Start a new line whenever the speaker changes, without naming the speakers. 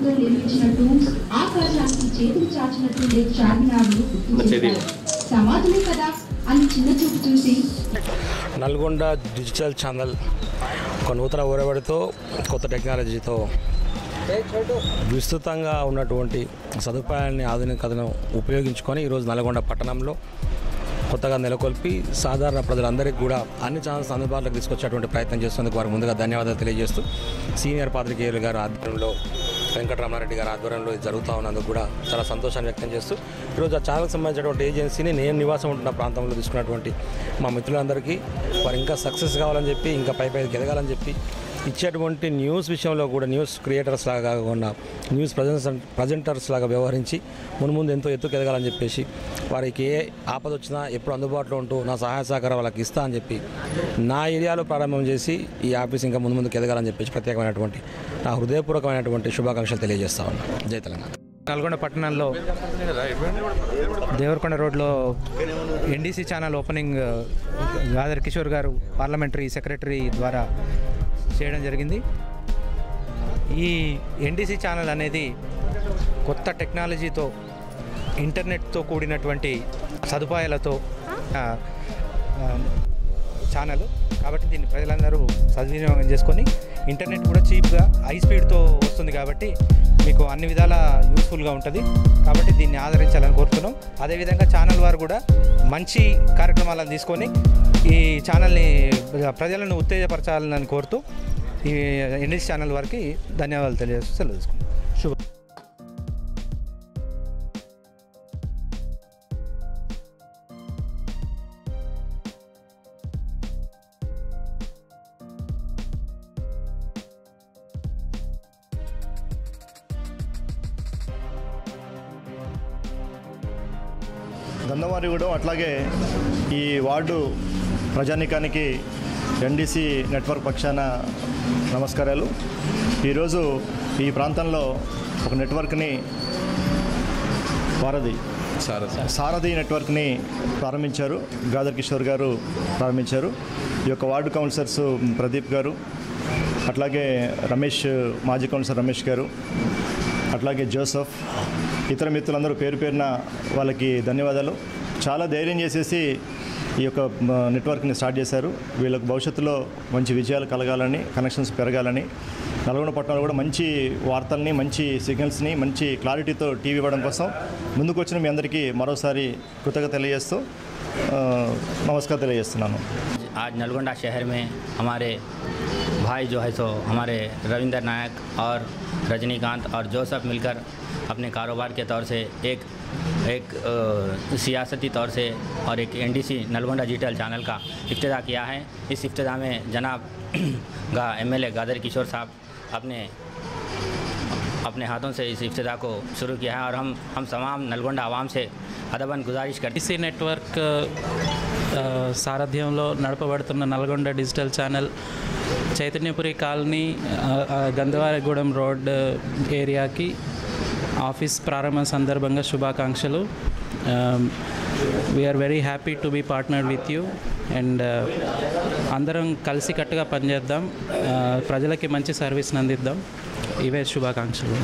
సముద్రం నిర్మించినట్టు ఆకాశానికి చేతులు చాచినట్టుండే చార్మినార్ను సమాధులే కదా అని చిన్న చూపు చూసి
నల్గొండ డిజిటల్ ఛానల్ ఒక నూతన ఒరవడితో కొత్త టెక్నాలజీతో విస్తృతంగా ఉన్నటువంటి సదుపాయాన్ని ఆధునికతను ఉపయోగించుకొని ఈరోజు నల్గొండ పట్టణంలో కొత్తగా నెలకొల్పి సాధారణ ప్రజలందరికీ కూడా అన్ని ఛానల్స్ అందుబాటులోకి తీసుకొచ్చేటువంటి ప్రయత్నం చేస్తున్నందుకు వారికి ముందుగా ధన్యవాదాలు తెలియజేస్తూ సీనియర్ పాత్రికేయులు గారు ఆధ్వర్యంలో వెంకటరమణారెడ్డి గారి ఆధ్వర్యంలో ఇది జరుగుతూ ఉన్నందుకు కూడా చాలా సంతోషాన్ని వ్యక్తం చేస్తూ ఈరోజు ఆ ఛానల్కి సంబంధించినటువంటి ఏజెన్సీని నేను నివాసం ఉంటున్న ప్రాంతంలో తీసుకున్నటువంటి మా మిత్రులందరికీ వారు ఇంకా సక్సెస్ కావాలని చెప్పి ఇంకా పైకి ఎదగాలని చెప్పి ఇచ్చేటువంటి న్యూస్ విషయంలో కూడా న్యూస్ క్రియేటర్స్ లాగా కాకుండా న్యూస్ ప్రజెంటర్స్ లాగా వ్యవహరించి ముందు ఎంతో ఎత్తుకు ఎదగాలని చెప్పేసి వారికి ఏ ఆపద వచ్చినా ఎప్పుడు అందుబాటులో ఉంటూ నా సహాయ సహకారం వాళ్ళకి ఇస్తా అని చెప్పి నా ఏరియాలో ప్రారంభం చేసి ఈ ఆఫీస్ ఇంకా ముందుకు ఎదగాలని చెప్పేసి ప్రత్యేకమైనటువంటి నా హృదయపూర్వకమైనటువంటి శుభాకాంక్షలు తెలియజేస్తా ఉన్నాను. జై తెలంగాణ.
నల్గొండ పట్టణంలో దేవరకొండ రోడ్లో NDC channel opening Gadar Kishore గారు పార్లమెంటరీ సెక్రటరీ ద్వారా చేయడం జరిగింది. ఈ ఎన్డీసీ ఛానల్ అనేది కొత్త టెక్నాలజీతో ఇంటర్నెట్తో కూడినటువంటి సదుపాయాలతో ఛానల్ కాబట్టి దీన్ని ప్రజలందరూ సద్వినియోగం చేసుకొని ఇంటర్నెట్ కూడా చీప్గా హై స్పీడ్తో వస్తుంది కాబట్టి మీకు అన్ని విధాల యూస్ఫుల్గా ఉంటుంది కాబట్టి దీన్ని ఆదరించాలని కోరుతున్నాం. అదేవిధంగా ఛానల్ వారు కూడా మంచి కార్యక్రమాలను తీసుకొని ఈ ఛానల్ని ప్రజలను ఉత్తేజపరచాలని కోరుతూ ఈ ఎన్డీసీ ఛానల్ వారికి ధన్యవాదాలు తెలియజేస్తూ సెలవు తీసుకుంటాం. శుభ
గంధమారిగూడెం అట్లాగే ఈ వార్డు ప్రజానీకానికి ఎన్డీసీ నెట్వర్క్ పక్షాన నమస్కారాలు. ఈరోజు ఈ ప్రాంతంలో ఒక నెట్వర్క్ని సారథి నెట్వర్క్ని ప్రారంభించారు. గాదర్ కిషోర్ గారు ప్రారంభించారు. ఈ యొక్క వార్డు కౌన్సిలర్స్ ప్రదీప్ గారు, అట్లాగే రమేష్, మాజీ కౌన్సిలర్ రమేష్ గారు, అట్లాగే జోసఫ్, ఇతర మిత్రులందరూ పేరున వాళ్ళకి ధన్యవాదాలు. చాలా ధైర్యం చేసేసి ఈ యొక్క నెట్వర్క్ని స్టార్ట్ చేశారు. వీళ్ళకు భవిష్యత్తులో మంచి విజయాలు కలగాలని, కనెక్షన్స్ పెరగాలని, నల్గొండ పట్టణంలో కూడా మంచి వార్తల్ని, మంచి సిగ్నల్స్ని, మంచి క్లారిటీతో టీవీ ఇవ్వడం కోసం ముందుకు వచ్చిన మీ అందరికీ మరోసారి కృతజ్ఞత తెలియజేస్తూ నమస్కారం తెలియజేస్తున్నాను.
आज नलगोंडा शहर में हमारे भाई जो है सो हमारे रविंद्र नायक और रजनीकांत और जोसफ मिलकर अपने कारोबार के तौर से एक सियासती तौर से और एक एनडीसी नलगोंडा डिजिटल चैनल का इफ्तिताह किया है। इस इफ्तिताह में जनाब एमएलए गादर किशोर साहब अपने हाथों से इस इफ्तिताह को शुरू किया है और हम तमाम नलगोंडा आवाम से अदबन गुजारिश करते हैं।
एनडीसी नेटवर्क సారథ్యంలో నడపబడుతున్న Nalgonda digital channel Chaitanyapuri colony Gandhavarigudem road ఏరియాకి ఆఫీస్ ప్రారంభం సందర్భంగా శుభాకాంక్షలు. We are very happy to be partner with you and అందరం కలిసికట్టుగా పనిచేద్దాం, ప్రజలకి మంచి సర్వీస్ని అందిద్దాం. ఇవే శుభాకాంక్షలు.